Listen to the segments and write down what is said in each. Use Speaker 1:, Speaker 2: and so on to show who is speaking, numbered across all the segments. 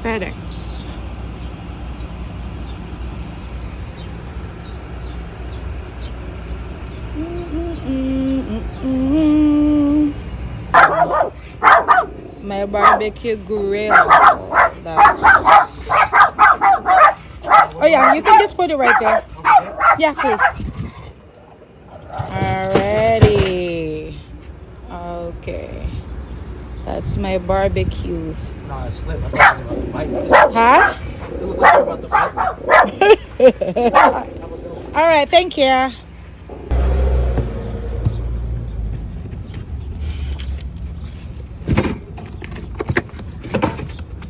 Speaker 1: FedEx. My barbecue grill. That's... Oh yeah, you can just put it right there. Yeah, please. Alrighty. Okay. That's my barbecue.
Speaker 2: No, I slipped. I thought you were about to bite me.
Speaker 1: Huh?
Speaker 2: It looked like you were about to bite me.
Speaker 1: Alright, thank you.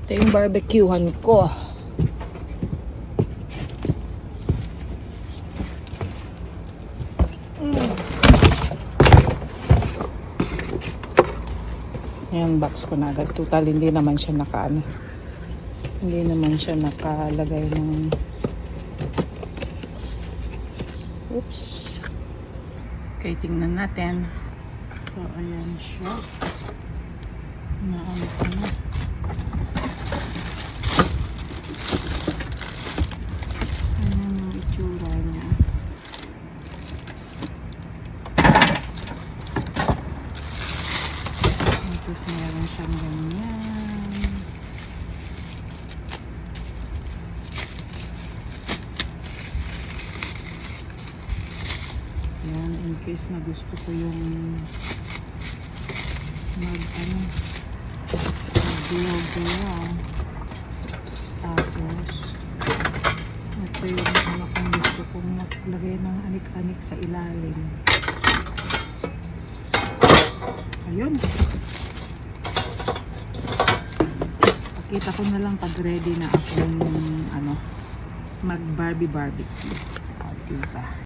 Speaker 1: Ito yung barbecuehan ko. Ayan, box ko na agad. Total, hindi naman siya hindi naman siya nakalagay ng... Oops. Okay, tingnan natin. So, ayan siya. Naano ko na. Ayan yung itsura niya. Tapos meron siyang ganyan. Yan, in case na gusto ko yung mag-gulaw. Tapos ito yung kung gusto kong maglagay ng anik-anik sa ilalim. Ayun. Pakita ko na lang pag ready na akong mag-barbecue. Diba?